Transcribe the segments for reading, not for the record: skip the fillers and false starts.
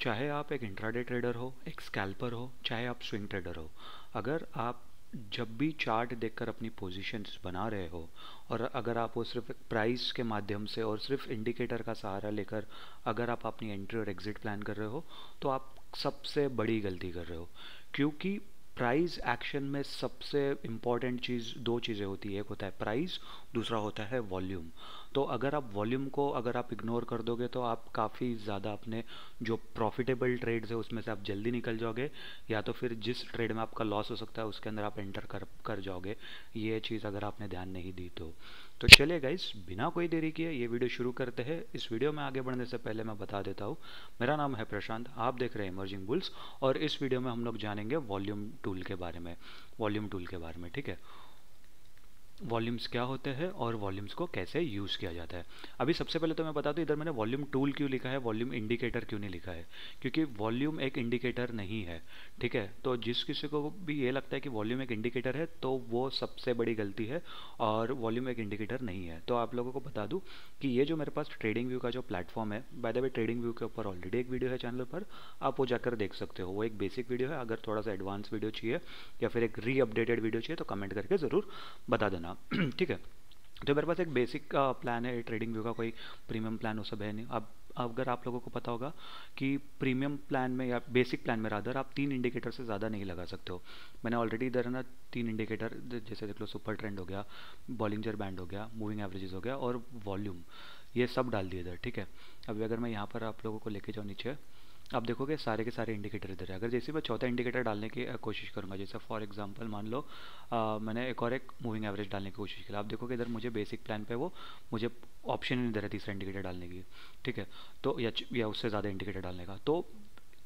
चाहे आप एक इंट्राडे ट्रेडर हो, एक स्कैल्पर हो, चाहे आप स्विंग ट्रेडर हो, अगर आप जब भी चार्ट देखकर अपनी पोजीशंस बना रहे हो और अगर आप वो सिर्फ प्राइस के माध्यम से और सिर्फ इंडिकेटर का सहारा लेकर अगर आप अपनी एंट्री और एग्जिट प्लान कर रहे हो, तो आप सबसे बड़ी गलती कर रहे हो। क्योंकि प्राइस एक्शन में सबसे इम्पॉर्टेंट चीज़ दो चीज़ें होती है, एक होता है प्राइस, दूसरा होता है वॉल्यूम। तो अगर आप वॉल्यूम को अगर आप इग्नोर कर दोगे तो आप काफ़ी ज़्यादा अपने जो प्रॉफिटेबल ट्रेड्स है उसमें से आप जल्दी निकल जाओगे, या तो फिर जिस ट्रेड में आपका लॉस हो सकता है उसके अंदर आप एंटर कर जाओगे, ये चीज़ अगर आपने ध्यान नहीं दी तो चलिए गाइस, बिना कोई देरी किए ये वीडियो शुरू करते हैं। इस वीडियो में आगे बढ़ने से पहले मैं बता देता हूँ, मेरा नाम है प्रशांत, आप देख रहे हैं इमर्जिंग बुल्स, और इस वीडियो में हम लोग जानेंगे वॉल्यूम टूल के बारे में। वॉल्यूम टूल के बारे में, ठीक है। वॉल्यूम्स क्या होते हैं और वॉल्यूम्स को कैसे यूज़ किया जाता है। अभी सबसे पहले तो मैं बता दूं, इधर मैंने वॉल्यूम टूल क्यों लिखा है, वॉल्यूम इंडिकेटर क्यों नहीं लिखा है, क्योंकि वॉल्यूम एक इंडिकेटर नहीं है, ठीक है। तो जिस किसी को भी ये लगता है कि वॉल्यूम एक इंडिकेटर है तो वो सबसे बड़ी गलती है, और वॉल्यूम एक इंडिकेटर नहीं है। तो आप लोगों को बता दूँ कि ये जो मेरे पास ट्रेडिंग व्यू का जो प्लेटफॉर्म है, by the way trading view के ऊपर ऑलरेडी एक वीडियो है चैनल पर, आप वो जाकर देख सकते हो। वो एक बेसिक वीडियो है, अगर थोड़ा सा एडवांस वीडियो चाहिए या फिर एक री अपडेटेड वीडियो चाहिए तो कमेंट करके ज़रूर बता देना ठीक है। तो मेरे पास एक बेसिक प्लान है ट्रेडिंग व्यू का, कोई प्रीमियम प्लान वो सब है नहीं। अब अगर आप लोगों को पता होगा कि प्रीमियम प्लान में या बेसिक प्लान में रादर आप 3 इंडिकेटर से ज़्यादा नहीं लगा सकते हो। मैंने ऑलरेडी इधर है ना 3 इंडिकेटर, जैसे देख लो सुपर ट्रेंड हो गया, बॉलिंजर बैंड हो गया, मूविंग एवरेजेस हो गया और वॉल्यूम, ये सब डाल दिए इधर, ठीक है। अभी अगर मैं यहाँ पर आप लोगों को लेके जाऊँ नीचे, आप देखोगे सारे के सारे इंडिकेटर इधर है। अगर जैसे मैं चौथा इंडिकेटर डालने की कोशिश करूँगा, जैसे फॉर एग्जांपल मान लो मैंने एक और एक मूविंग एवरेज डालने की कोशिश की, आप देखोगे इधर मुझे बेसिक प्लान पे वो मुझे ऑप्शन ही नहीं दे रहा है तीसरा इंडिकेटर डालने की, ठीक है। तो या उससे ज़्यादा इंडिकेटर डालने का। तो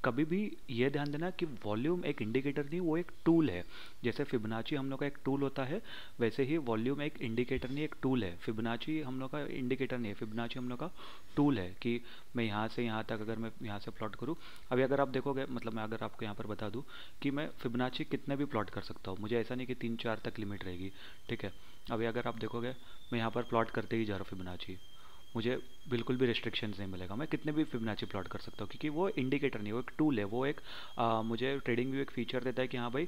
कभी भी ये ध्यान देना कि वॉल्यूम एक इंडिकेटर नहीं, वो एक टूल है। जैसे फिबोनाची हम लोग का एक टूल होता है, वैसे ही वॉल्यूम एक इंडिकेटर नहीं, एक टूल है। फिबोनाची हम लोग का इंडिकेटर नहीं है, फिबोनाची हम लोग का टूल है कि मैं यहाँ से यहाँ तक अगर मैं यहाँ से प्लॉट करूँ। अभी अगर आप देखोगे, मतलब मैं अगर आपको यहाँ पर बता दूँ कि मैं फिबोनाची कितने भी प्लॉट कर सकता हूँ, मुझे ऐसा नहीं कि 3-4 तक लिमिट रहेगी, ठीक है। अभी अगर आप देखोगे मैं यहाँ पर प्लॉट करते ही जा रहा हूँ फिबोनाची, मुझे बिल्कुल भी रिस्ट्रिक्शंस नहीं मिलेगा, मैं कितने भी फिबोनाची प्लॉट कर सकता हूँ, क्योंकि वो इंडिकेटर नहीं, वो एक टूल है। वो एक मुझे ट्रेडिंग व्यू एक फीचर देता है कि हाँ भाई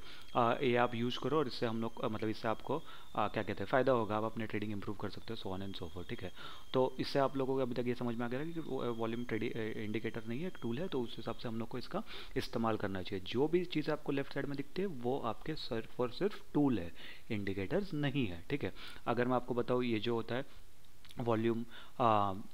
ये आप यूज़ करो और इससे हम लोग मतलब इससे आपको क्या कहते हैं फ़ायदा होगा, आप अपने ट्रेडिंग इंप्रूव कर सकते हो, so on and so fourth, ठीक है। तो इससे आप लोगों को अभी तक ये समझ में आ गया कि वॉल्यूम ट्रेडिंग इंडिकेटर नहीं है, एक टूल है। तो उस हिसाब से हम लोग को इसका इस्तेमाल करना चाहिए। जो भी चीज़ें आपको लेफ्ट साइड में दिखती है वो आपके सिर्फ और सिर्फ टूल है, इंडिकेटर्स नहीं है, ठीक है। अगर मैं आपको बताऊँ, ये जो होता है वॉल्यूम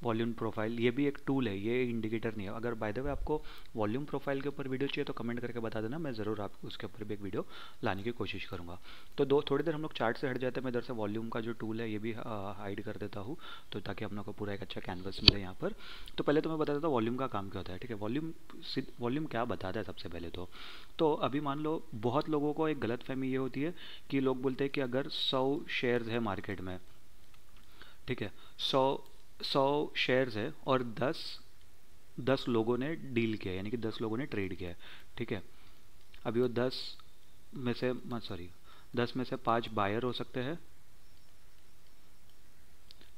वॉल्यूम प्रोफाइल, ये भी एक टूल है, ये इंडिकेटर नहीं है। अगर बाय द वे आपको वॉल्यूम प्रोफाइल के ऊपर वीडियो चाहिए तो कमेंट करके बता देना, मैं ज़रूर आपको उसके ऊपर भी एक वीडियो लाने की कोशिश करूँगा। तो थोड़ी देर हम लोग चार्ट से हट जाते हैं, मैं इधर से वॉल्यूम का जो टूल है ये भी हाइड कर देता हूँ, तो ताकि हम लोग को पूरा एक अच्छा कैनवस मिले यहाँ पर। तो पहले तो मैं बता देता हूँ वॉल्यूम का काम क्या होता है, ठीक है। वॉल्यूम क्या बताता है सबसे पहले तो अभी मान लो बहुत लोगों को एक गलत फहमी ये होती है कि लोग बोलते हैं कि अगर 100 शेयर्स है मार्केट में, ठीक है, 100 शेयर्स है और 10 लोगों ने डील किया, यानी कि 10 लोगों ने ट्रेड किया है, ठीक है। अभी वो 10 में से 5 बायर हो सकते हैं,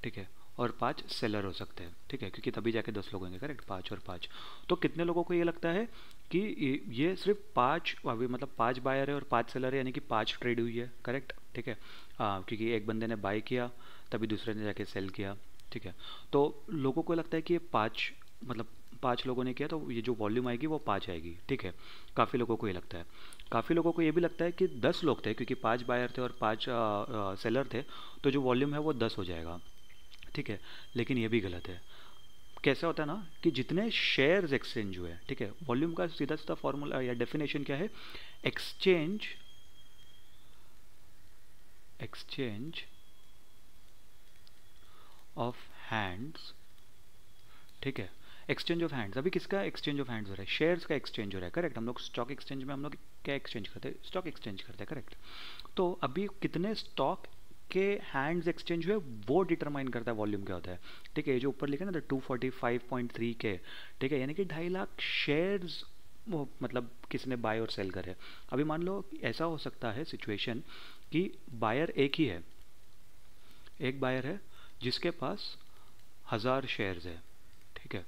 ठीक है, और 5 सेलर हो सकते हैं, ठीक है, क्योंकि तभी जाके 10 लोग होंगे, करेक्ट, 5 और 5। तो कितने लोगों को ये लगता है कि ये सिर्फ 5, अभी मतलब 5 बायर है और 5 सेलर है, यानी कि 5 ट्रेड हुई है, करेक्ट, ठीक है। क्योंकि एक बंदे ने बाय किया तभी दूसरे ने जाके सेल किया, ठीक है। तो लोगों को लगता है कि ये 5, मतलब 5 लोगों ने किया तो ये जो वॉल्यूम आएगी वो 5 आएगी, ठीक है। काफ़ी लोगों को ये लगता है। काफ़ी लोगों को ये भी लगता है कि 10 लोग थे, क्योंकि 5 बायर थे और 5 सेलर थे, तो जो वॉल्यूम है वो 10 हो जाएगा, ठीक है। लेकिन ये भी गलत है। कैसा होता है ना कि जितने शेयर्स एक्सचेंज हुए, ठीक है, वॉल्यूम का सीधा सीधा फॉर्मूला या डेफिनेशन क्या है, एक्सचेंज एक्सचेंज ऑफ हैंड्स, ठीक है। एक्सचेंज ऑफ हैंड्स, अभी किसका एक्सचेंज ऑफ हैंड्स हो रहा है, शेयर्स का एक्सचेंज हो रहा है, करेक्ट। हम लोग स्टॉक एक्सचेंज में हम लोग क्या एक्सचेंज करते हैं, स्टॉक एक्सचेंज करते हैं, करेक्ट। तो अभी कितने स्टॉक के हैंड्स एक्सचेंज हुए वो डिटरमाइन करता है वॉल्यूम क्या होता है, ठीक है। ये जो ऊपर लिखा है ना 245.3 के, ठीक है, यानी कि 2.5 लाख शेयर्स वो मतलब किसने बाय और सेल करे। अभी मान लो ऐसा हो सकता है सिचुएशन कि बायर एक ही है, एक बायर है जिसके पास 1000 शेयर्स है, ठीक है।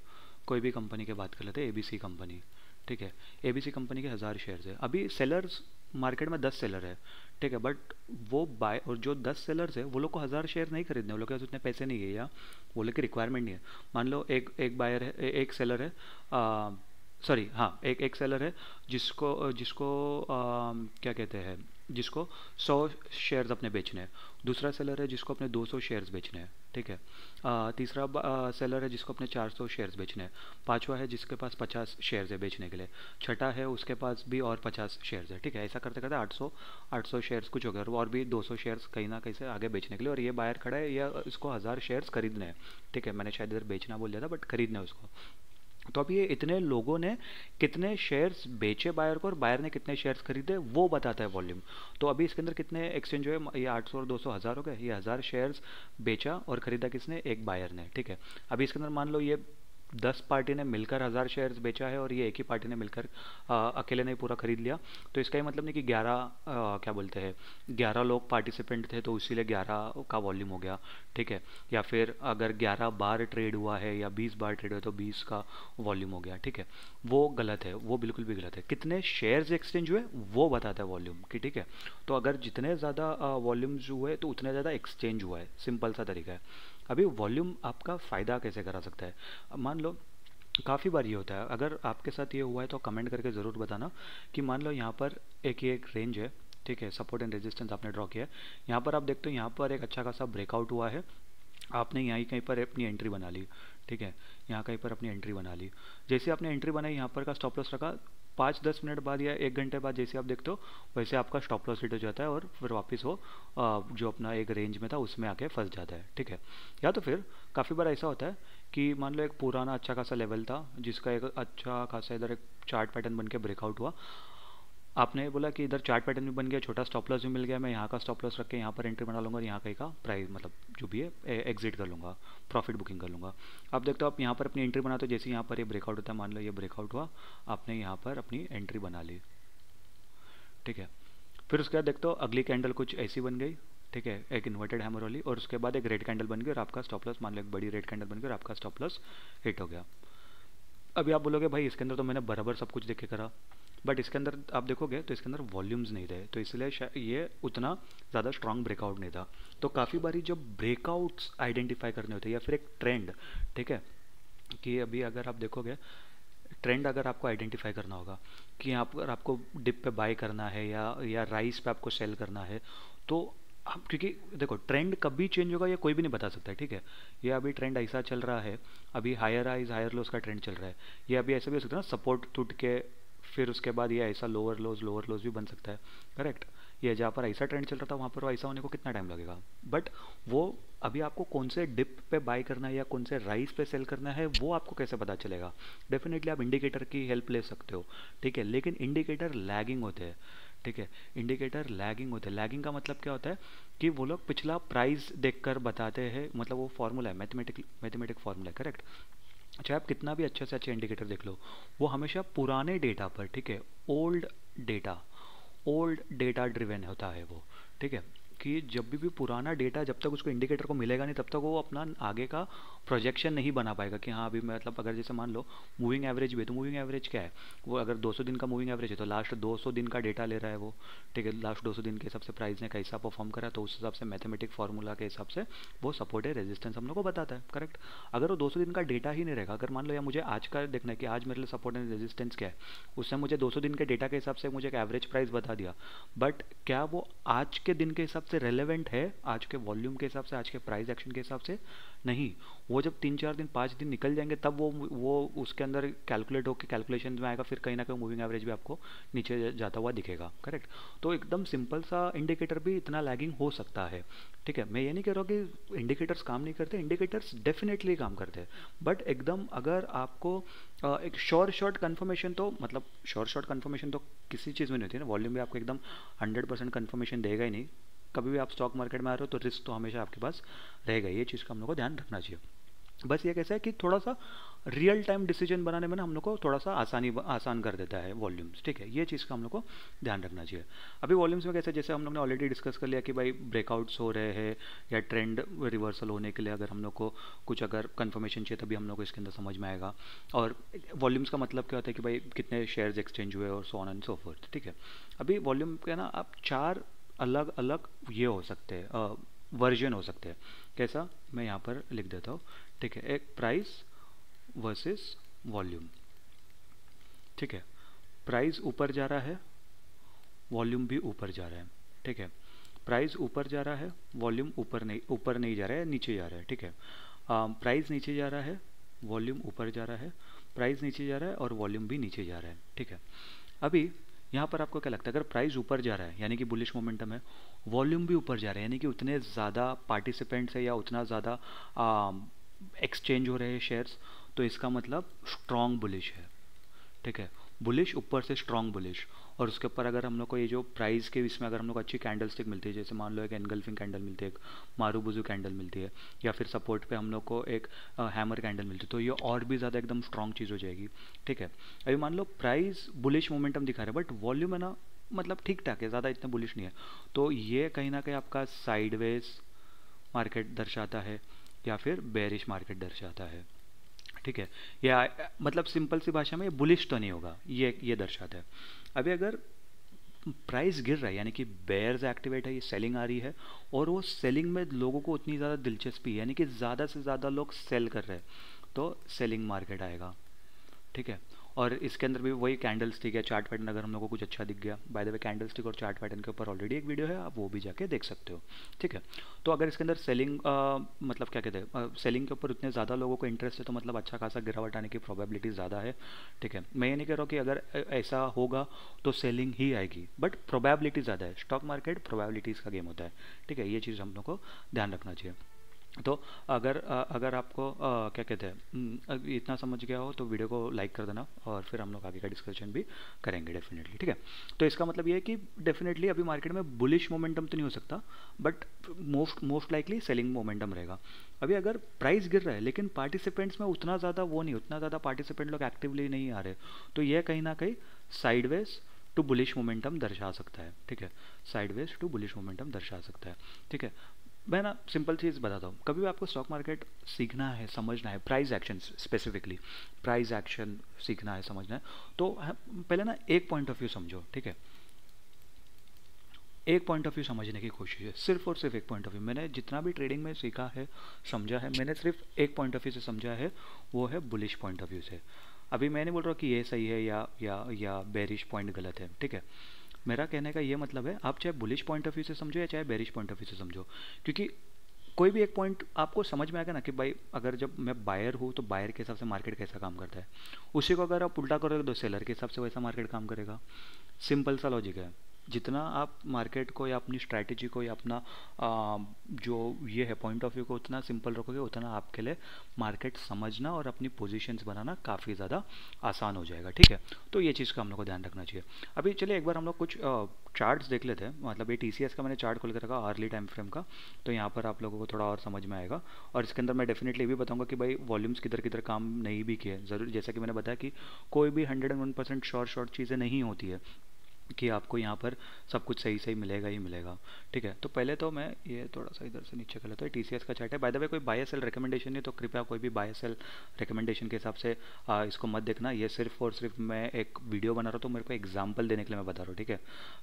कोई भी कंपनी की बात कर लेते हैं, ABC कंपनी, ठीक है। एबीसी कंपनी के 1000 शेयर्स है। अभी सेलर्स मार्केट में 10 सेलर है, ठीक है, बट वो बाय और जो 10 सेलर्स है वो लोग को 1000 शेयर नहीं खरीदने, वो लोग के पास उतने पैसे नहीं है या वो लोग की रिक्वायरमेंट नहीं है। मान लो एक एक बायर है, एक सेलर है, सॉरी हाँ, एक एक सेलर है जिसको जिसको क्या कहते हैं, जिसको 100 शेयर्स अपने बेचने हैं। दूसरा सेलर है जिसको अपने 200 शेयर्स बेचने हैं, ठीक है। तीसरा सेलर है जिसको अपने 400 शेयर्स बेचने हैं। पांचवा है जिसके पास 50 शेयर्स है बेचने के लिए। छठा है उसके पास भी और 50 शेयर्स है, ठीक है। ऐसा करते करते 800 शेयर्स कुछ हो गया, और भी 200 शेयर्स कहीं ना कहीं से आगे बेचने के लिए। और ये बायर खड़ा है, या इसको 1000 शेयर्स खरीदने हैं, ठीक है। मैंने शायद इधर बेचना बोल दिया था, बट खरीदने उसको। तो अब ये इतने लोगों ने कितने शेयर्स बेचे बायर को और बायर ने कितने शेयर्स खरीदे वो बताता है वॉल्यूम। तो अभी इसके अंदर कितने एक्सचेंज हुए, ये 800 और 200 1000 हो गए। ये 1000 शेयर्स बेचा और खरीदा किसने, एक बायर ने, ठीक है। अभी इसके अंदर मान लो ये 10 पार्टी ने मिलकर 1000 शेयर्स बेचा है और ये एक ही पार्टी ने मिलकर अकेले ने पूरा खरीद लिया। तो इसका ये मतलब नहीं कि 11 क्या बोलते हैं 11 लोग पार्टिसिपेंट थे तो इसीलिए 11 का वॉल्यूम हो गया, ठीक है। या फिर अगर 11 बार ट्रेड हुआ है या 20 बार ट्रेड हुआ तो 20 का वॉल्यूम हो गया, ठीक है। वो गलत है, वो बिल्कुल भी गलत है। कितने शेयर्स एक्सचेंज हुए वो बताता है वॉल्यूम की, ठीक है। तो अगर जितने ज़्यादा वॉल्यूम्स हुए तो उतने ज़्यादा एक्सचेंज हुआ है, सिंपल सा तरीका है। अभी वॉल्यूम आपका फ़ायदा कैसे करा सकता है, मान लो काफ़ी बार ये होता है, अगर आपके साथ ये हुआ है तो कमेंट करके ज़रूर बताना कि मान लो यहाँ पर एक रेंज है, ठीक है, सपोर्ट एंड रेजिस्टेंस आपने ड्रॉ किया है। यहाँ पर आप देखते हो यहाँ पर एक अच्छा खासा ब्रेकआउट हुआ है, आपने यहाँ कहीं पर अपनी एंट्री बना ली, ठीक है। यहाँ कहीं पर अपनी एंट्री बना ली, जैसे आपने एंट्री बनाई यहाँ पर का स्टॉप लॉस रखा, 5-10 मिनट बाद या 1 घंटे बाद जैसे आप देखते हो वैसे आपका स्टॉप लॉस हिट हो जाता है और फिर वापस वो जो अपना एक रेंज में था उसमें आके फंस जाता है, ठीक है। या तो फिर काफ़ी बार ऐसा होता है कि मान लो एक पुराना अच्छा खासा लेवल था जिसका एक अच्छा खासा इधर एक चार्ट पैटर्न बन के ब्रेकआउट हुआ, आपने बोला कि इधर चार्ट पैटर्न भी बन गया, छोटा स्टॉप लॉस भी मिल गया, मैं यहाँ का स्टॉप लॉस रख के यहाँ पर एंट्री बना लूँगा और यहाँ कहीं का प्राइस मतलब जो भी है एग्जिट कर लूँगा, प्रॉफिट बुकिंग कर लूँगा। आप देखते हो आप यहाँ पर अपनी एंट्री बनाते हो, जैसे यहाँ पर ये ब्रेकआउट होता है, मान लो ये ब्रेकआउट हुआ, आपने यहाँ पर अपनी एंट्री बना ली, ठीक है। फिर उसके बाद देखते हो अगली कैंडल कुछ ऐसी बन गई, ठीक है, एक इन्वर्टेड हैमर वाली, और उसके बाद एक रेड कैंडल बन गई और आपका स्टॉप लॉस मान लो एक बड़ी रेड कैंडल बन गई और आपका स्टॉप लॉस हिट हो गया। अभी आप बोलोगे भाई इसके अंदर तो मैंने बराबर सब कुछ देख के करा, बट इसके अंदर आप देखोगे तो इसके अंदर वॉल्यूम्स नहीं थे, तो इसलिए ये उतना ज़्यादा स्ट्रॉन्ग ब्रेकआउट नहीं था। तो काफ़ी बारी जब ब्रेकआउट्स आइडेंटिफाई करने होते हैं या फिर एक ट्रेंड, ठीक है, कि अभी अगर आप देखोगे ट्रेंड अगर आपको आइडेंटिफाई करना होगा कि अगर आपको डिप पे बाय करना है या राइस पे आपको सेल करना है, तो आप क्योंकि देखो ट्रेंड कभी चेंज होगा ये कोई भी नहीं बता सकता है, ठीक है। ये अभी ट्रेंड ऐसा चल रहा है, अभी हायर हाइज हायर लोस का ट्रेंड चल रहा है, ये अभी ऐसा भी हो सकता है ना सपोर्ट टूट के फिर उसके बाद ये ऐसा लोअर लोज भी बन सकता है, करेक्ट। ये जहाँ पर ऐसा ट्रेंड चल रहा था वहाँ पर ऐसा होने को कितना टाइम लगेगा, बट वो अभी आपको कौन से डिप पे बाय करना है या कौन से राइस पे सेल करना है वो आपको कैसे पता चलेगा। डेफिनेटली आप इंडिकेटर की हेल्प ले सकते हो, ठीक है, लेकिन इंडिकेटर लैगिंग होते हैं, ठीक है। इंडिकेटर लैगिंग होते हैं, लैगिंग का मतलब क्या होता है कि वो लोग पिछला प्राइस देखकर बताते हैं, मतलब वो फॉर्मूला है, मैथमेटिक फॉर्मूला है, करेक्ट। चाहे आप कितना भी अच्छे से अच्छे इंडिकेटर देख लो, वो हमेशा पुराने डेटा पर, ठीक है, ओल्ड डेटा ड्रिवेन होता है वो, ठीक है। कि जब भी पुराना डेटा जब तक उसको इंडिकेटर को मिलेगा नहीं तब तक वो अपना आगे का प्रोजेक्शन नहीं बना पाएगा कि हाँ अभी मतलब अगर जैसे मान लो मूविंग एवरेज भी है तो मूविंग एवरेज क्या है, वो अगर 200 दिन का मूविंग एवरेज है तो लास्ट 200 दिन का डेटा ले रहा है वो, ठीक है। लास्ट 200 दिन के हिसाब से प्राइस ने कैसा परफॉर्म करा तो उस हिसाब से मैथमेटिक फार्मूला के हिसाब से वो सपोर्ट है रेजिस्टेंस हम लोग को बताता है, करेक्ट। अगर वो 200 दिन का डेटा ही नहीं रहेगा, अगर मान लो या मुझे आज का देखना है कि आज मेरे लिए सपोर्ट एंड रेजिस्टेंस क्या है, उसने मुझे 200 दिन के डेटा के हिसाब से मुझे एक एवरेज प्राइस बता दिया, बट क्या वो आज के दिन के हिसाब से रेलेवेंट है, आज के वॉल्यूम के हिसाब से, आज के प्राइस एक्शन के हिसाब से नहीं। वो जब 3-4 दिन 5 दिन निकल जाएंगे तब वो उसके अंदर कैलकुलेट होकर कैलकुलेशन में आएगा, फिर कहीं ना कहीं मूविंग एवरेज भी आपको नीचे जाता हुआ दिखेगा, करेक्ट। तो एकदम सिंपल सा इंडिकेटर भी इतना लैगिंग हो सकता है, ठीक है। मैं ये नहीं कह रहा हूँ कि इंडिकेटर्स काम नहीं करते, इंडिकेटर्स डेफिनेटली काम करते हैं, बट एकदम अगर आपको एक शॉर्ट कन्फर्मेशन, तो मतलब शॉर्ट कन्फर्मेशन तो किसी चीज़ में नहीं होती है ना, वॉल्यूम भी आपको एकदम 100% कन्फर्मेशन देगा ही नहीं। कभी भी आप स्टॉक मार्केट में आ रहे हो तो रिस्क तो हमेशा आपके पास रहेगा, ये चीज़ का हम लोग को ध्यान रखना चाहिए। बस ये कैसा है कि थोड़ा सा रियल टाइम डिसीजन बनाने में ना हम लोग को थोड़ा सा आसान कर देता है वॉल्यूम्स, ठीक है। ये चीज़ का हम लोग को ध्यान रखना चाहिए। अभी वॉल्यूम्स में कैसे, जैसे हम लोग ने ऑलरेडी डिस्कस कर लिया कि भाई ब्रेकआउट्स हो रहे हैं या ट्रेंड रिवर्सल होने के लिए अगर हम लोग को कुछ अगर कंफर्मेशन चाहिए तभी हम लोग को इसके अंदर समझ में आएगा। और वॉल्यूम्स का मतलब क्या होता है कि भाई कितने शेयर्स एक्सचेंज हुए और so on and so fourth, ठीक है। अभी वॉल्यूम के ना आप चार अलग अलग ये हो सकते हैं, वर्जन हो सकते हैं। कैसा, मैं यहाँ पर लिख देता हूँ, ठीक है। एक प्राइस वर्सेस वॉल्यूम, ठीक है। प्राइस ऊपर जा रहा है, वॉल्यूम भी ऊपर जा रहा है, ठीक है। प्राइस ऊपर जा रहा है, वॉल्यूम ऊपर नहीं जा रहा है, नीचे जा रहा है, ठीक है। प्राइस नीचे जा रहा है, वॉल्यूम ऊपर जा रहा है, प्राइस नीचे जा रहा है और वॉल्यूम भी नीचे जा रहा है, ठीक है। अभी यहाँ पर आपको क्या लगता है, अगर प्राइस ऊपर जा रहा है यानी कि बुलिश मोमेंटम है, वॉल्यूम भी ऊपर जा रहा है यानी कि उतने ज़्यादा पार्टिसिपेंट्स है या उतना ज़्यादा एक्सचेंज हो रहे हैं शेयर्स, तो इसका मतलब स्ट्रॉन्ग बुलिश है, ठीक है। बुलिश ऊपर से स्ट्रॉन्ग बुलिश। और उसके ऊपर अगर हम लोग को ये जो प्राइस के इसमें अगर हम लोग को अच्छी कैंडल स्टिक मिलती है, जैसे मान लो एक एनगल्फिंग कैंडल मिलती है, एक मारूबुजू कैंडल मिलती है, या फिर सपोर्ट पे हम लोग को एक हैमर कैंडल मिलती है, तो ये और भी ज़्यादा एकदम स्ट्रॉन्ग चीज़ हो जाएगी, ठीक है। अभी मान लो प्राइस बुलिश मोमेंटम दिखा रहा है बट वॉल्यूम है ना मतलब ठीक ठाक है, ज़्यादा इतना बुलिश नहीं है, तो ये कहीं ना कहीं आपका साइडवेज मार्केट दर्शाता है या फिर बेरिश मार्केट दर्शाता है, ठीक है। या मतलब सिंपल सी भाषा में ये बुलिश तो नहीं होगा, ये दर्शाता है। अभी अगर प्राइस गिर रहा है यानी कि बेयर्स एक्टिवेट है, ये सेलिंग आ रही है और वो सेलिंग में लोगों को उतनी ज़्यादा दिलचस्पी है यानी कि ज़्यादा से ज़्यादा लोग सेल कर रहे हैं, तो सेलिंग मार्केट आएगा, ठीक है। और इसके अंदर भी वही कैंडल स्टिक है, चार्ट पैटर्न अगर हम लोग को कुछ अच्छा दिख गया, by the way candle stick और चार्ट पैटर्न के ऊपर ऑलरेडी एक वीडियो है, आप वो भी जाके देख सकते हो, ठीक है। तो अगर इसके अंदर सेलिंग मतलब क्या कहते हैं, सेलिंग के ऊपर उतने ज़्यादा लोगों को इंटरेस्ट है तो मतलब अच्छा खासा गिरावट आने की प्रोबेबिलिटी ज़्यादा है, ठीक है। मैं ये नहीं कह रहा हूँ कि अगर ऐसा होगा तो सेलिंग ही आएगी, बट प्रोबेबिलिटी ज़्यादा है, स्टॉक मार्केट प्रोबेबिलिटीज़ का गेम होता है, ठीक है। ये चीज़ हम लोग को ध्यान रखना चाहिए। तो अगर आपको क्या कहते हैं इतना समझ गया हो तो वीडियो को लाइक कर देना और फिर हम लोग आगे का डिस्कशन भी करेंगे डेफिनेटली, ठीक है। तो इसका मतलब ये है कि डेफिनेटली अभी मार्केट में बुलिश मोमेंटम तो नहीं हो सकता but most likely selling momentum रहेगा। अभी अगर प्राइस गिर रहा है लेकिन पार्टिसिपेंट्स में उतना ज़्यादा वो नहीं, उतना ज़्यादा पार्टिसिपेंट लोग एक्टिवली नहीं आ रहे, तो यह कहीं ना कहीं साइडवेज टू बुलिश मोमेंटम दर्शा सकता है, ठीक है। साइडवेज टू बुलिश मोमेंटम दर्शा सकता है, ठीक है। मैं ना सिंपल चीज़ बताता हूँ, कभी भी आपको स्टॉक मार्केट सीखना है, समझना है, price action specifically price action सीखना है, समझना है, तो पहले ना एक पॉइंट ऑफ व्यू समझो, ठीक है। एक पॉइंट ऑफ व्यू समझने की कोशिश है, सिर्फ और सिर्फ एक पॉइंट ऑफ व्यू। मैंने जितना भी ट्रेडिंग में सीखा है, समझा है, मैंने सिर्फ एक पॉइंट ऑफ व्यू से समझा है, वो है बुलिश पॉइंट ऑफ व्यू से। अभी मैं नहीं बोल रहा कि ये सही है या बेरिश पॉइंट गलत है, ठीक है। मेरा कहने का ये मतलब है, आप चाहे बुलिश पॉइंट ऑफ व्यू से समझो या चाहे बेरिश पॉइंट ऑफ व्यू से समझो, क्योंकि कोई भी एक पॉइंट आपको समझ में आएगा ना कि भाई अगर जब मैं बायर हूँ तो बायर के हिसाब से मार्केट कैसा काम करता है, उसी को अगर आप उल्टा करोगे तो सेलर के हिसाब से वैसा मार्केट काम करेगा। सिंपल सा लॉजिक है। जितना आप मार्केट को या अपनी स्ट्रैटेजी को या अपना जो ये है पॉइंट ऑफ व्यू को उतना सिंपल रखोगे, उतना आपके लिए मार्केट समझना और अपनी पोजीशंस बनाना काफ़ी ज़्यादा आसान हो जाएगा, ठीक है। तो ये चीज़ का हम लोग को ध्यान रखना चाहिए। अभी चलिए एक बार हम लोग कुछ चार्ट्स देख लेते हैं, मतलब ये TCS का मैंने चार्ट खोल के रखा अर्ली टाइम फ्रेम का, तो यहाँ पर आप लोगों को थोड़ा और समझ में आएगा। और इसके अंदर मैं डेफिनेटली भी बताऊंगा कि भाई वॉल्यूम्स किधर किधर काम नहीं भी किए ज़रूर, जैसा कि मैंने बताया कि कोई भी 101% शॉर्ट चीज़ें नहीं होती है कि आपको यहाँ पर सब कुछ सही सही मिलेगा ही मिलेगा, ठीक है। तो पहले तो मैं ये थोड़ा सा इधर से नीचे कर लेता हूँ, TCS का चार्ट है। बाय द वे कोई बाय सेल रिकमेंडेशन नहीं, तो कृपया कोई भी बाय सेल रिकमेंडेशन के हिसाब से इसको मत देखना। ये सिर्फ और सिर्फ मैं एक वीडियो बना रहा हूँ तो मेरे को एग्जाम्पल देने के लिए मैं बता रहा हूँ, ठीक है।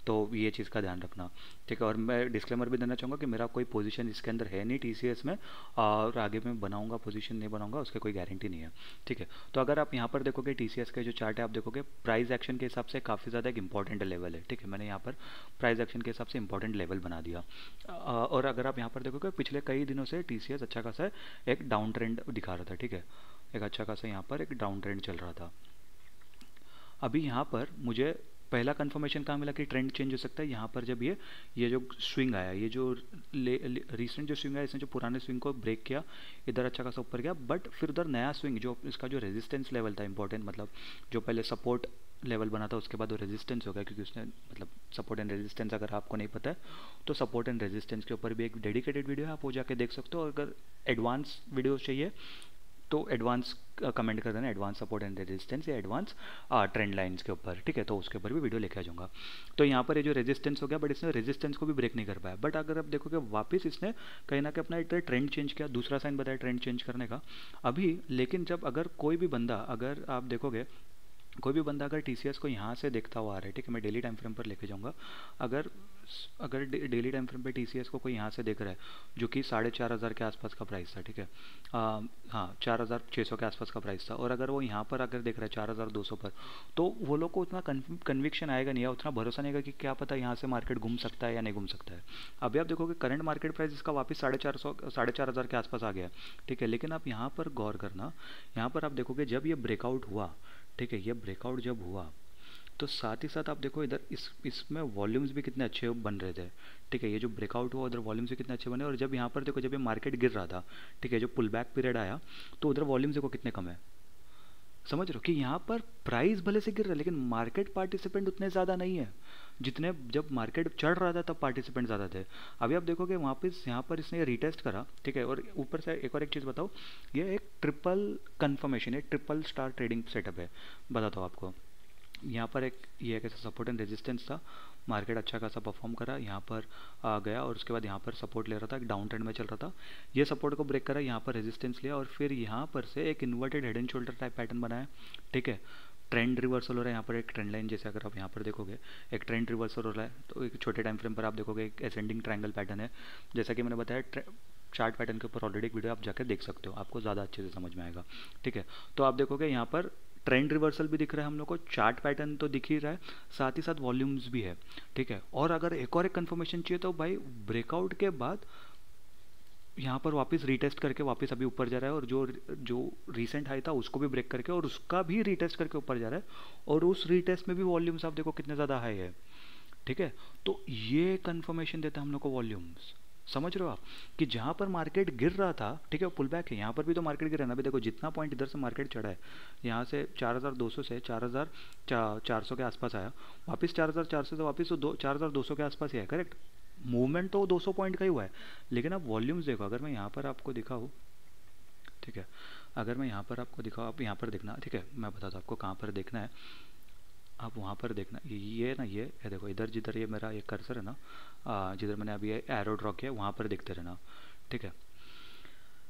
तो ये चीज़ का ध्यान रखना, ठीक है। और मैं डिस्क्लेमर भी देना चाहूँगा कि मेरा कोई पोजीशन इसके अंदर है नहीं TCS में, और आगे मैं बनाऊँगा पोजीशन नहीं बनाऊँगा उसकी कोई गारंटी नहीं है, ठीक है। तो अगर आप यहाँ पर देखोगे TCS का जो चार्ट है, आप देखोगे प्राइस एक्शन के हिसाब से काफ़ी ज़्यादा एक इंपॉर्टेंट लेवल है, ठीक है। मैंने यहाँ पर प्राइस एक्शन के हिसाब से इंपॉर्टेंट लेवल बना दिया। और अगर आप यहाँ पर देखोगे पिछले कई दिनों से TCS अच्छा खासा एक डाउन ट्रेंड दिखा रहा था, ठीक है। एक अच्छा खासा यहाँ पर एक डाउन ट्रेंड चल रहा था। अभी यहाँ पर मुझे पहला कंफर्मेशन कहाँ मिला कि ट्रेंड चेंज हो सकता है, यहाँ पर जब ये जो स्विंग आया, ये जो रिसेंट जो स्विंग आया, इसने जो पुराने स्विंग को ब्रेक किया, इधर अच्छा खासा ऊपर गया, बट फिर उधर नया स्विंग जो इसका जो रेजिस्टेंस लेवल था इंपॉर्टेंट, मतलब जो पहले सपोर्ट लेवल बना था उसके बाद वो रेजिस्टेंस हो गया, क्योंकि उसने मतलब सपोर्ट एंड रेजिस्टेंस अगर आपको नहीं पता है तो सपोर्ट एंड रेजिस्टेंस के ऊपर भी एक डेडिकेटेड वीडियो है, आप वो जाके देख सकते हो। अगर एडवांस वीडियो चाहिए तो एडवांस कमेंट कर देना एडवांस सपोर्ट एंड रेजिस्टेंस या एडवांस ट्रेंड लाइंस के ऊपर, ठीक है, तो उसके ऊपर भी वीडियो लेके आ जाऊंगा। तो यहाँ पर ये जो रेजिस्टेंस हो गया, बट इसने रेजिस्टेंस को भी ब्रेक नहीं कर पाया। बट अगर आप देखोगे वापस इसने कहीं ना कहीं अपना एक ट्रेंड चेंज किया, दूसरा साइन बताया ट्रेंड चेंज करने का अभी। लेकिन जब अगर कोई भी बंदा, अगर आप देखोगे कोई भी बंदा अगर टीसीएस को यहाँ से देखता हुआ आ रहा है, ठीक है, मैं डेली टाइम फ्रेम पर लेके जाऊँगा। अगर अगर डेली टाइम फ्रेम पे टीसीएस को कोई यहाँ से देख रहा है, जो कि 4,500 के आसपास का प्राइस था, ठीक है, हाँ 4,600 के आसपास का प्राइस था, और अगर वो यहाँ पर अगर देख रहा है 4,200 पर, तो वो लोग को उतना कन्विक्शन आएगा नहीं, या उतना भरोसा नहीं आएगा कि क्या पता यहाँ से मार्केट घूम सकता है या नहीं घूम सकता है। अभी आप देखोगे करंट मार्केट प्राइस इसका वापस 4,500 के आसपास आ गया है, ठीक है। लेकिन आप यहाँ पर गौर करना, यहाँ पर आप देखोगे जब ये ब्रेकआउट हुआ, ठीक है, ये ब्रेकआउट जब हुआ तो साथ ही साथ आप देखो इधर इसमें वॉल्यूम्स भी कितने अच्छे बन रहे थे, ठीक है। ये जो ब्रेकआउट हुआ उधर वॉल्यूम्स भी कितने अच्छे बने, और जब यहाँ पर देखो जब ये मार्केट गिर रहा था, ठीक है, जो पुल बैक पीरियड आया तो उधर वॉल्यूम्स देखो कितने कम है। समझ रहे हो कि यहाँ पर प्राइस भले से गिर रहा है लेकिन मार्केट पार्टिसिपेंट उतने ज़्यादा नहीं है जितने जब मार्केट चढ़ रहा था तब पार्टिसिपेंट ज़्यादा थे। अभी आप देखोगे वापस यहाँ पर इसने रीटेस्ट करा, ठीक है। और ऊपर से एक और एक चीज़ बताओ, ये एक ट्रिपल कन्फर्मेशन है, ट्रिपल स्टार ट्रेडिंग सेटअप है, बताता हूँ आपको। यहाँ पर एक ये एक ऐसा सपोर्ट एंड रेजिस्टेंस था, मार्केट अच्छा खासा परफॉर्म करा, यहाँ पर आ गया और उसके बाद यहाँ पर सपोर्ट ले रहा था, एक डाउन ट्रेंड में चल रहा था, ये सपोर्ट को ब्रेक करा, यहाँ पर रेजिस्टेंस लिया और फिर यहाँ पर से एक inverted head and shoulder type pattern बनाया, ठीक है। ट्रेंड रिवर्सल हो रहा है, यहाँ पर एक ट्रेंड लाइन जैसे अगर आप यहाँ पर देखोगे एक ट्रेंड रिवर्सल हो रहा है, तो एक छोटे टाइम फ्रेम पर आप देखोगे एक असेंडिंग ट्रायंगल पैटर्न है, जैसा कि मैंने बताया चार्ट पैटर्न के ऊपर ऑलरेडी एक वीडियो आप जाकर देख सकते हो, आपको ज़्यादा अच्छे से समझ में आएगा, ठीक है। तो आप देखोगे यहाँ पर ट्रेंड रिवर्सल भी दिख रहा है हम लोग को, चार्ट पैटर्न तो दिख ही रहा है, साथ ही साथ वॉल्यूम्स भी है, ठीक है। और अगर एक और एक कंफर्मेशन चाहिए तो भाई ब्रेकआउट के बाद यहाँ पर वापस रीटेस्ट करके वापस अभी ऊपर जा रहा है, और जो जो रीसेंट हाई था उसको भी ब्रेक करके और उसका भी रीटेस्ट करके ऊपर जा रहा है, और उस रीटेस्ट में भी वॉल्यूम्स आप देखो कितने ज़्यादा हाई है, ठीक है। तो ये कंफर्मेशन देता है हम लोग को वॉल्यूम्स, समझ रहे हो आप कि जहाँ पर मार्केट गिर रहा था, ठीक है, पुल बैक है, यहाँ पर भी तो मार्केट गिर रहा है ना। अभी देखो जितना पॉइंट इधर से मार्केट चढ़ा है, यहाँ से 4,200 से 4,400 के आसपास आया, वापस 4,400 से वापस तो 4,200 के आसपास ही है, करेक्ट। मूवमेंट तो 200 पॉइंट का ही हुआ है, लेकिन आप वॉल्यूम्स देखो, अगर मैं यहाँ पर आपको दिखाऊँ, ठीक है, अगर मैं यहाँ पर आपको दिखाऊँ, आप यहाँ पर देखना, ठीक है, मैं बताता हूँ आपको कहाँ पर देखना है, आप वहाँ पर देखना, ये ना ये देखो इधर जिधर ये मेरा ये कर्सर है ना, जिधर मैंने अभी एरो ड्रॉ किया वहाँ पर देखते रहना, ठीक है।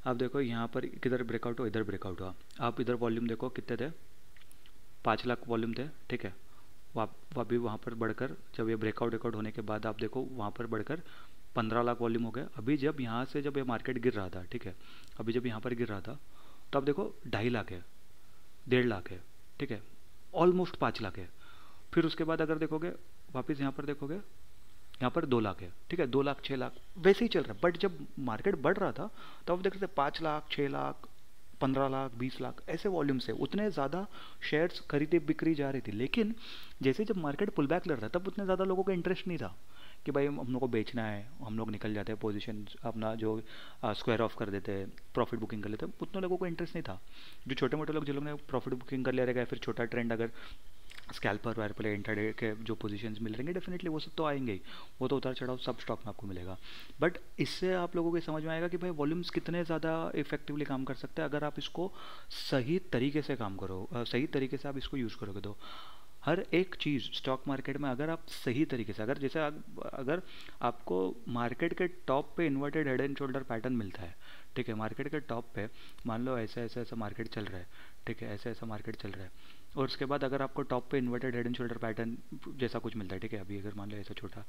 आप देखो यहाँ पर किधर ब्रेकआउट हो, इधर ब्रेकआउट हुआ, आप इधर वॉल्यूम देखो कितने थे, 5 लाख वॉल्यूम थे, ठीक है। अभी वहाँ पर बढ़कर जब ये ब्रेकआउट होने के बाद आप देखो वहाँ पर बढ़कर 15 लाख वॉल्यूम हो गया। अभी जब यहाँ से जब ये मार्केट गिर रहा था, ठीक है, अभी जब यहाँ पर गिर रहा था तो आप देखो 2.5 लाख है, 1.5 लाख है, ठीक है, ऑलमोस्ट 5 लाख है। फिर उसके बाद अगर देखोगे वापस यहाँ पर देखोगे यहाँ पर 2 लाख है, ठीक है, 2 लाख 6 लाख वैसे ही चल रहा है। बट जब मार्केट बढ़ रहा था तो आप देख रहे थे 5 लाख 6 लाख 15 लाख 20 लाख ऐसे वॉल्यूम से उतने ज़्यादा शेयर्स खरीदी बिक्री जा रही थी। लेकिन जैसे जब मार्केट पुल बैक लग रहा था तब उतने ज़्यादा लोगों का इंटरेस्ट नहीं था कि भाई हम लोग को बेचना है, हम लोग निकल जाते हैं पोजीशन अपना जो स्क्वायर ऑफ कर देते हैं, प्रॉफिट बुकिंग कर लेते हैं, उतने लोगों को इंटरेस्ट नहीं था। जो छोटे मोटे लोग, जो लोग ने प्रॉफिट बुकिंग कर लिया रहेगा, फिर छोटा ट्रेंड अगर स्कैल्पर वायर पर इंटरडे के जो पोजीशंस मिल रहेंगे डेफिनेटली वो सब तो आएंगे ही, वो तो उतार चढ़ाव सब स्टॉक में आपको मिलेगा। बट इससे आप लोगों को समझ में आएगा कि भाई वॉल्यूम्स कितने ज़्यादा इफेक्टिवली काम कर सकते हैं अगर आप इसको सही तरीके से काम करो, सही तरीके से आप इसको यूज़ करोगे तो हर एक चीज़ स्टॉक मार्केट में अगर आप सही तरीके से अगर जैसे अगर आपको मार्केट के टॉप पे inverted head and shoulder pattern मिलता है, ठीक है, मार्केट के टॉप पे मान लो ऐसा ऐसा ऐसा मार्केट चल रहा है, ठीक है, ऐसा ऐसा मार्केट चल रहा है, और उसके बाद अगर आपको टॉप पे inverted head and shoulder pattern जैसा कुछ मिलता है, ठीक है, अभी अगर मान लो ऐसा छोटा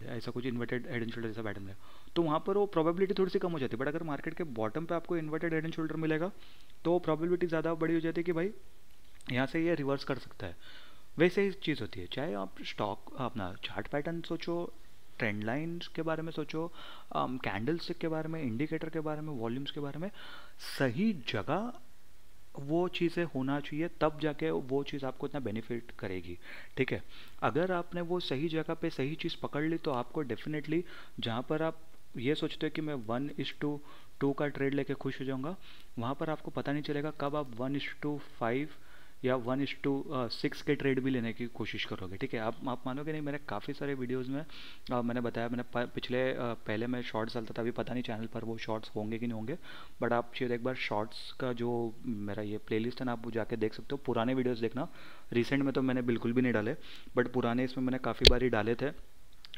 ऐसा कुछ इन्वर्टेड हेड एंड शोल्डर जैसा पैटर्न है तो वहाँ पर वो प्रोबेबिलिटी थोड़ी सी कम हो जाती है। बट अगर मार्केट के बॉटम पे आपको इन्वर्टेड हेड एंड शोल्डर मिलेगा तो प्रोबेबिलिटी ज़्यादा बड़ी हो जाती है कि भाई यहाँ से ये रिवर्स कर सकता है। वैसे ही चीज़ होती है, चाहे आप स्टॉक अपना चार्ट पैटर्न सोचो, ट्रेंड लाइन्स के बारे में सोचो, कैंडल स्टिक के बारे में, इंडिकेटर के बारे में, वॉल्यूम्स के बारे में, सही जगह वो चीज़ें होना चाहिए तब जाके वो चीज़ आपको इतना बेनिफिट करेगी, ठीक है। अगर आपने वो सही जगह पे सही चीज़ पकड़ ली तो आपको डेफिनेटली जहाँ पर आप ये सोचते हो कि मैं 1:2 का ट्रेड लेके खुश हो जाऊँगा, वहाँ पर आपको पता नहीं चलेगा कब आप 1:5 या 1:6 के ट्रेड भी लेने की कोशिश करोगे, ठीक है। आप मानोगे नहीं, मैंने काफ़ी सारे वीडियोस में मैंने बताया, मैंने पिछले पहले मैं शॉर्ट्स डालता था, अभी पता नहीं चैनल पर वो शॉर्ट्स होंगे कि नहीं होंगे, बट आप शायद एक बार शॉर्ट्स का जो मेरा ये प्लेलिस्ट है ना, आप वो जाके देख सकते हो, पुराने वीडियोस देखना। रिसेंट में तो मैंने बिल्कुल भी नहीं डाले, बट पुराने इसमें मैंने काफ़ी बारी डाले थे।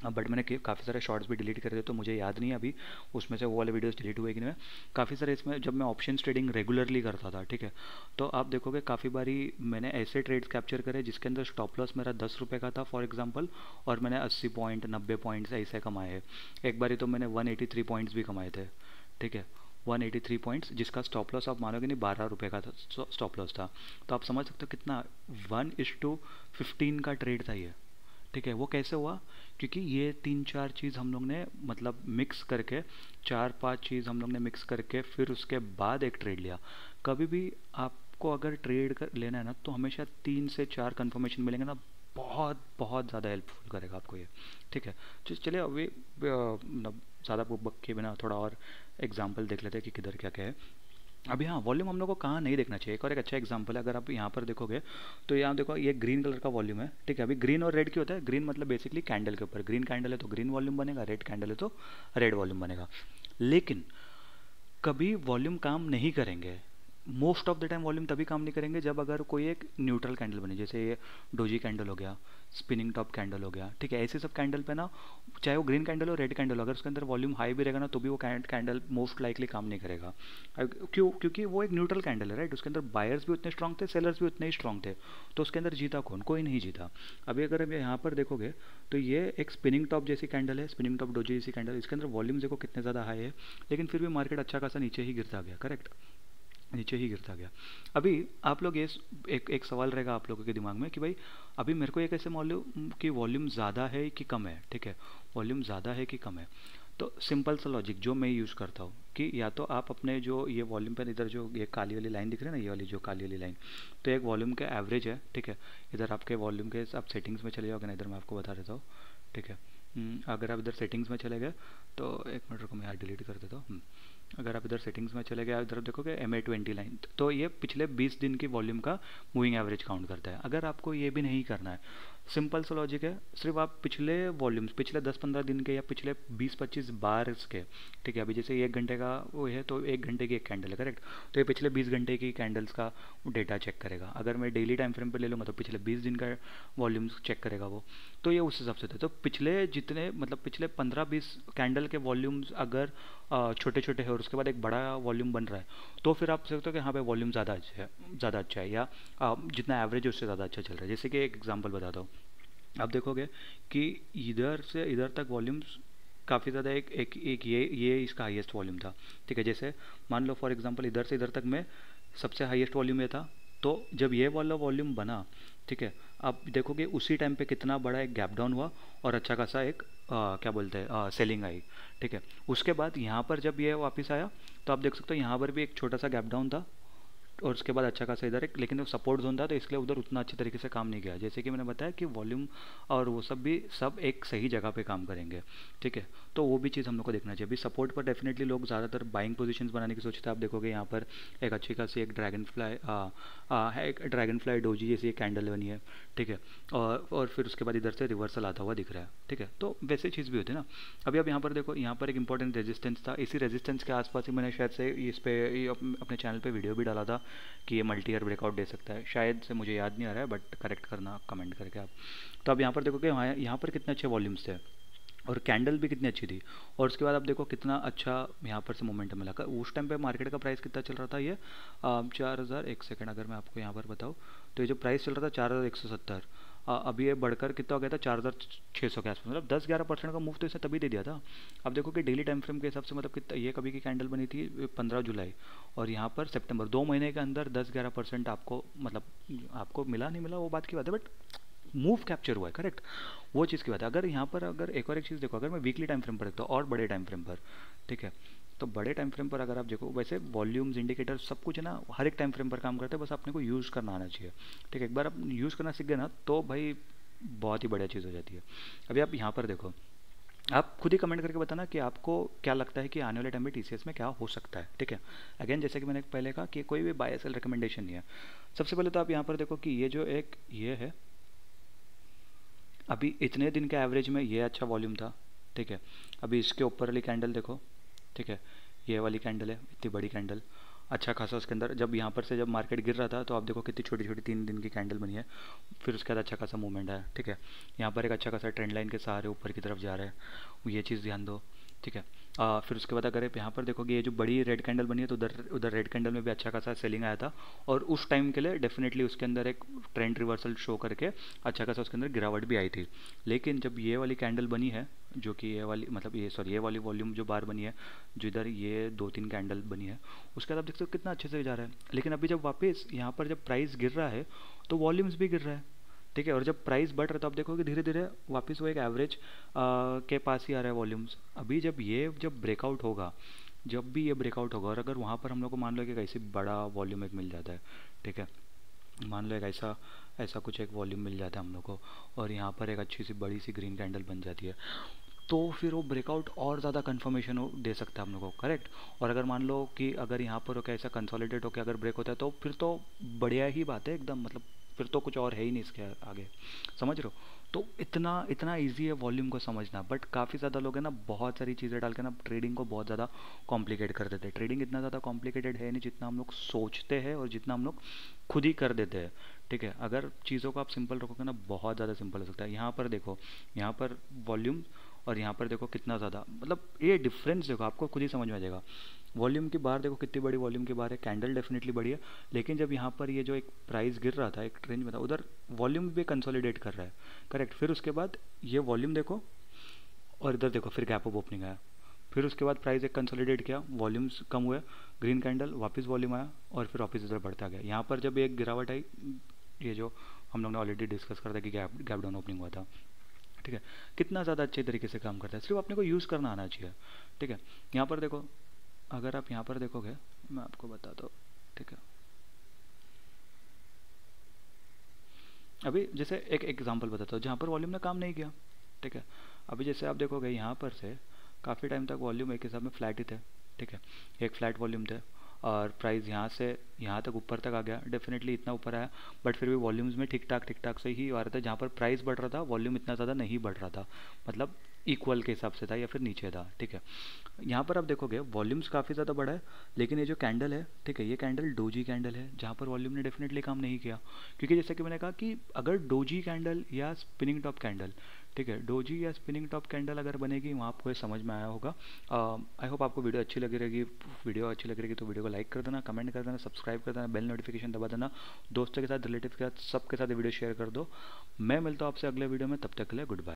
बट मैंने काफ़ी सारे शॉर्ट्स भी डिलीट कर दिए, तो मुझे याद नहीं है अभी उसमें से वो वाले वीडियोस डिलीट हुए कि नहीं। काफ़ी सारे इसमें जब मैं ऑप्शन ट्रेडिंग रेगुलरली करता था, ठीक है, तो आप देखोगे काफ़ी बारी मैंने ऐसे ट्रेड्स कैप्चर करे जिसके अंदर स्टॉप लॉस मेरा 10 रुपये का था फॉर एग्जांपल, और मैंने 80 पॉइंट 90 पॉइंट्स ऐसे कमाए हैं। एक बारी तो मैंने 183 पॉइंट्स भी कमाए थे, ठीक है, 183 पॉइंट्स, जिसका स्टॉप लॉस आप मानोगे नहीं 12 रुपये का था, स्टॉप लॉस था। तो आप समझ सकते हो कितना 1:15 का ट्रेड था ये, ठीक है। वो कैसे हुआ, क्योंकि ये 3-4 चीज़ हम लोग ने मतलब मिक्स करके, 4-5 चीज़ हम लोग ने मिक्स करके फिर उसके बाद एक ट्रेड लिया। कभी भी आपको अगर ट्रेड कर लेना है ना, तो हमेशा 3 से 4 कंफर्मेशन मिलेंगे ना, बहुत बहुत ज़्यादा हेल्पफुल करेगा आपको ये, ठीक है। चलिए अभी मतलब ज़्यादा बक के बिना थोड़ा और एग्जाम्पल देख लेते हैं कि किधर क्या क्या है। अभी हाँ, वॉल्यूम हम लोग को कहाँ नहीं देखना चाहिए, एक और एक अच्छा एग्जांपल है, अगर आप यहाँ पर देखोगे तो यहाँ देखो ये ग्रीन कलर का वॉल्यूम है, ठीक है। अभी ग्रीन और रेड क्यों होता है, ग्रीन मतलब बेसिकली कैंडल के ऊपर, ग्रीन कैंडल है तो ग्रीन वॉल्यूम बनेगा, रेड कैंडल है तो रेड वॉल्यूम बनेगा। लेकिन कभी वॉल्यूम काम नहीं करेंगे, most of the time volume तभी काम नहीं करेंगे जब अगर कोई एक न्यूट्रल कैंडल बने, जैसे ये डोजी कैंडल हो गया, स्पिनिंग टॉप कैंडल हो गया, ठीक है। ऐसे सब कैंडल पे ना, चाहे वो ग्रीन कैंडल हो रेड कैंडल हो, अगर उसके अंदर वॉल्यूम हाई भी रहेगा ना, तो भी वो कैंडल मोस्ट लाइकली काम नहीं करेगा। क्यों, क्योंकि वो एक न्यूट्रल कैंडल है, राइट। उसके अंदर बायर्स भी उतने स्ट्रॉन्ग थे, सेलर्स भी उतने ही स्ट्रॉन्ग थे, तो उसके अंदर जीता कौन, कोई नहीं जीता। अभी अगर हम यहाँ पर देखोगे तो ये एक स्पिनिंग टॉप जैसी कैंडल है, स्पिनिंग टॉप डोजी जैसी कैंडल, इसके अंदर वॉल्यूम देखो कितने ज़्यादा हाई है, लेकिन फिर भी मार्केट अच्छा खासा नीचे ही गिरता गया, करेक्ट, नीचे ही गिरता गया। अभी आप लोग ये एक सवाल रहेगा आप लोगों के दिमाग में कि भाई अभी मेरे को ये कैसे मालूम कि वॉल्यूम ज़्यादा है कि कम है, ठीक है, वॉल्यूम ज़्यादा है कि कम है। तो सिंपल सा लॉजिक जो मैं यूज़ करता हूँ कि या तो आप अपने जो ये वॉल्यूम पर इधर जो ये काली वाली लाइन दिख रही है ना, ये वाली जो काली वाली लाइन, तो एक वॉल्यूम का एवरेज है, ठीक है। इधर आपके वॉल्यूम के आप सेटिंग्स में चले जाओगे ना, इधर मैं आपको बता देता हूँ, ठीक है। अगर आप इधर सेटिंग्स में चले गए तो एक मिनट रुको, मैं यहाँ डिलीट कर देता हूँ। अगर आप इधर सेटिंग्स में चले गए, इधर देखोगे MA20 लाइन, तो ये पिछले 20 दिन की वॉल्यूम का मूविंग एवरेज काउंट करता है। अगर आपको ये भी नहीं करना है, सिंपल सा लॉजिक है, सिर्फ आप पिछले वॉल्यूम्स, पिछले 10-15 दिन के या पिछले 20-25 बार्स के, ठीक है। अभी जैसे 1 घंटे का वो है तो 1 घंटे की एक कैंडल है, करेक्ट, तो ये पिछले 20 घंटे की कैंडल्स का डेटा चेक करेगा। अगर मैं डेली टाइम फ्रेम पर ले लूँगा तो पिछले 20 दिन का वॉल्यूम्स चेक करेगा वो, तो ये उस हिसाब से था। तो पिछले जितने मतलब पिछले 15-20 कैंडल के वॉल्यूम्स अगर छोटे छोटे हैं और उसके बाद एक बड़ा वॉल्यूम बन रहा है, तो फिर आप सकते हो कि हाँ भाई वॉल्यूम ज़्यादा अच्छा है, या जितना एवरेज है उससे ज़्यादा अच्छा चल रहा है। जैसे कि एक एग्जांपल बताता हूँ, आप देखोगे कि इधर से इधर तक वॉल्यूम्स काफ़ी ज़्यादा एक ये इसका हाईएस्ट वॉल्यूम था, ठीक है। जैसे मान लो फॉर एग्जांपल इधर से इधर तक में सबसे हाईएस्ट वॉल्यूम ये था, तो जब ये वाला वॉल्यूम बना, ठीक है, आप देखोगे उसी टाइम पे कितना बड़ा एक गैप डाउन हुआ और अच्छा खासा एक क्या बोलते हैं सेलिंग आई, ठीक है। उसके बाद यहाँ पर जब ये वापस आया तो आप देख सकते हो यहाँ पर भी एक छोटा सा गैप डाउन था, और उसके बाद अच्छा खासा इधर एक, लेकिन वो सपोर्ट जोन था तो इसलिए उधर उतना अच्छी तरीके से काम नहीं किया। जैसे कि मैंने बताया कि वॉल्यूम और वो सब भी सब एक सही जगह पे काम करेंगे, ठीक है। तो वो भी चीज़ हम लोग को देखना चाहिए। अभी सपोर्ट पर डेफिनेटली लोग ज़्यादातर बाइंग पोजीशंस बनाने की सोचते हैं। आप देखोगे यहाँ पर एक अच्छी खासी एक ड्रैगन फ्लाई है, एक ड्रैगन फ्लाई डोजी जैसी एक कैंडल बनी है, ठीक है, और फिर उसके बाद इधर से रिवर्सल आता हुआ दिख रहा है, ठीक है। तो वैसे चीज़ भी होती है ना। अभी आप यहाँ पर देखो, यहाँ पर एक इंपॉर्टेंट रेजिस्टेंस था, इसी रेजिस्टेंस के आसपास ही मैंने शायद से इस पे अपने चैनल पे वीडियो भी डाला था कि ये मल्टी ईयर ब्रेकआउट दे सकता है, शायद से मुझे याद नहीं आ रहा है, बट करेक्ट करना कमेंट करके आप। तो अब यहाँ पर देखोगे यहाँ पर कितने अच्छे वॉल्यूम्स थे और कैंडल भी कितनी अच्छी थी, और उसके बाद आप देखो कितना अच्छा यहाँ पर से मोमेंटम मिला। उस टाइम पे मार्केट का प्राइस कितना चल रहा था, ये 4000, एक सेकेंड अगर मैं आपको यहाँ पर बताऊँ तो ये जो प्राइस चल रहा था 4170, अभी ये बढ़कर कितना हो गया था 4600 के आसपास, मतलब 10-11% का मूव तो इसने तभी दे दिया था। अब देखो कि डेली टाइम फ्रेम के हिसाब से मतलब कितना, ये कभी की कैंडल बनी थी 15 जुलाई और यहाँ पर सितंबर, 2 महीने के अंदर 10-11% आपको मतलब आपको मिला नहीं मिला वो बात की बात है, बट मूव कैप्चर हुआ है, करेक्ट, वो चीज़ की बात है। अगर यहाँ पर अगर एक और एक चीज़ देखो, अगर मैं वीकली टाइम फ्रेम पर देखता हूँ और बड़े टाइम फ्रेम पर, ठीक है, तो बड़े टाइम फ्रेम पर अगर आप देखो, वैसे वॉल्यूम्स इंडिकेटर सब कुछ है ना हर एक टाइम फ्रेम पर काम करते हैं, बस अपने को यूज़ करना आना चाहिए, ठीक है। एक बार आप यूज़ करना सीख गए ना तो भाई बहुत ही बढ़िया चीज़ हो जाती है। अभी आप यहाँ पर देखो, आप खुद ही कमेंट करके बताना कि आपको क्या लगता है कि आने वाले टाइम में टीसीएस में क्या हो सकता है, ठीक है। अगेन जैसे कि मैंने पहले कहा कि कोई भी बाय सेल रिकमेंडेशन नहीं है। सबसे पहले तो आप यहाँ पर देखो कि ये जो एक ये है, अभी इतने दिन के एवरेज में ये अच्छा वॉल्यूम था, ठीक है। अभी इसके ऊपर वाली कैंडल देखो, ठीक है, ये वाली कैंडल है, इतनी बड़ी कैंडल, अच्छा खासा उसके अंदर जब यहाँ पर से जब मार्केट गिर रहा था तो आप देखो कितनी छोटी छोटी 3 दिन की कैंडल बनी है। फिर उसके बाद अच्छा खासा मूवमेंट आया, ठीक है। यहाँ पर एक अच्छा खासा ट्रेंड लाइन के सहारे ऊपर की तरफ जा रहा है, ये चीज़ ध्यान दो, ठीक है। फिर उसके बाद अगर आप यहाँ पर देखोगे ये जो बड़ी रेड कैंडल बनी है तो उधर उधर रेड कैंडल में भी अच्छा खासा सेलिंग आया था, और उस टाइम के लिए डेफिनेटली उसके अंदर एक ट्रेंड रिवर्सल शो करके अच्छा खासा उसके अंदर गिरावट भी आई थी। लेकिन जब ये वाली कैंडल बनी है, जो कि ये वाली मतलब ये सॉरी ये वाली वॉल्यूम जो बार बनी है, जो इधर ये 2-3 कैंडल बनी है, उसके बाद आप देख सकते हो कितना अच्छे से जा रहा है। लेकिन अभी जब वापस यहाँ पर जब प्राइस गिर रहा है तो वॉल्यूम्स भी गिर रहा है, ठीक है। और जब प्राइस बढ़ रहा है तो आप देखोगे धीरे धीरे वापस वो एक एवरेज के पास ही आ रहा है वॉल्यूम्स। अभी जब ब्रेकआउट होगा, जब भी ये ब्रेकआउट होगा और अगर वहाँ पर हम लोग को मान लो कि कैसे बड़ा वॉल्यूम एक मिल जाता है, ठीक है, मान लो एक ऐसा ऐसा कुछ एक वॉल्यूम मिल जाता है हम लोग को, और यहाँ पर एक अच्छी सी बड़ी सी ग्रीन कैंडल बन जाती है, तो फिर वो ब्रेकआउट और ज़्यादा कन्फर्मेशन दे सकता है हम लोग को, करेक्ट। और अगर मान लो कि अगर यहाँ पर होकर ऐसा कंसोलिडेट होकर अगर ब्रेक होता है तो फिर तो बढ़िया ही बात है एकदम, मतलब फिर तो कुछ और है ही नहीं इसके आगे, समझ रहे हो। तो इतना इतना ईजी है वॉल्यूम को समझना, बट काफ़ी ज़्यादा लोग हैं ना बहुत सारी चीज़ें डाल के ना ट्रेडिंग को बहुत ज़्यादा कॉम्प्लिकेट कर देते हैं। ट्रेडिंग इतना ज़्यादा कॉम्प्लिकेटेड है नहीं जितना हम लोग सोचते हैं और जितना हम लोग खुद ही कर देते हैं, ठीक है। अगर चीज़ों को आप सिंपल रखोगे ना बहुत ज़्यादा सिंपल हो सकता है। यहाँ पर देखो, यहाँ पर वॉल्यूम और यहाँ पर देखो कितना ज़्यादा, मतलब ये डिफरेंस देखो आपको खुद ही समझ में आ जाएगा। वॉल्यूम की बार देखो कितनी बड़ी वॉल्यूम की बार है, कैंडल डेफिनेटली बड़ी है, लेकिन जब यहाँ पर ये जो एक प्राइस गिर रहा था एक रेंज में था, उधर वॉल्यूम भी कंसोलिडेट कर रहा है, करेक्ट। फिर उसके बाद ये वॉल्यूम देखो और इधर देखो फिर गैप ऑफ ओपनिंग आया, फिर उसके बाद प्राइस एक कंसोलिडेट किया, वॉल्यूम्स कम हुए, ग्रीन कैंडल वापस वॉल्यूम आया और फिर वापस इधर बढ़ता गया। यहाँ पर जब एक गिरावट आई, ये जो हम लोग ने ऑलरेडी डिस्कस कर था कि गैप डाउन ओपनिंग हुआ था, ठीक है। कितना ज़्यादा अच्छे तरीके से काम करता है, सिर्फ अपने को यूज़ करना आना चाहिए, ठीक है। यहाँ पर देखो, अगर आप यहाँ पर देखोगे मैं आपको बताता हूँ, ठीक है। अभी जैसे एक एग्जांपल बताता हूँ जहाँ पर वॉल्यूम ने काम नहीं किया, ठीक है। अभी जैसे आप देखोगे यहाँ पर से काफ़ी टाइम तक वॉल्यूम एक हिसाब में फ्लैट ही थे, ठीक है, एक फ्लैट वॉल्यूम थे, और प्राइस यहाँ से यहाँ तक ऊपर तक आ गया, डेफिनेटली इतना ऊपर आया, बट फिर भी वॉल्यूम्स में ठीक ठाक से ही आ रहा था। जहाँ पर प्राइस बढ़ रहा था वॉल्यूम इतना ज़्यादा नहीं बढ़ रहा था, मतलब इक्वल के हिसाब से था या फिर नीचे था, ठीक है। यहाँ पर आप देखोगे वॉल्यूम्स काफ़ी ज़्यादा बड़ा है, लेकिन ये जो कैंडल है, ठीक है, ये कैंडल डोजी कैंडल है जहाँ पर वॉल्यूम ने डेफिनेटली काम नहीं किया, क्योंकि जैसे कि मैंने कहा कि अगर डोजी कैंडल या स्पिनिंग टॉप कैंडल, ठीक है, डोजी या स्पिनिंग टॉप कैंडल अगर बनेगी वहाँ आपको ये समझ में आया होगा। आई होप आपको वीडियो अच्छी लगी रहेगी। वीडियो अच्छी लग रहेगी तो वीडियो को लाइक कर देना, कमेंट कर देना, सब्सक्राइब कर देना, बेल नोटिफिकेशन दबा देना, दोस्तों के साथ रिलेटिव के साथ सबके साथ वीडियो शेयर कर दो। मैं मिलता हूँ आपसे अगले वीडियो में, तब तक के लिए गुड बाय।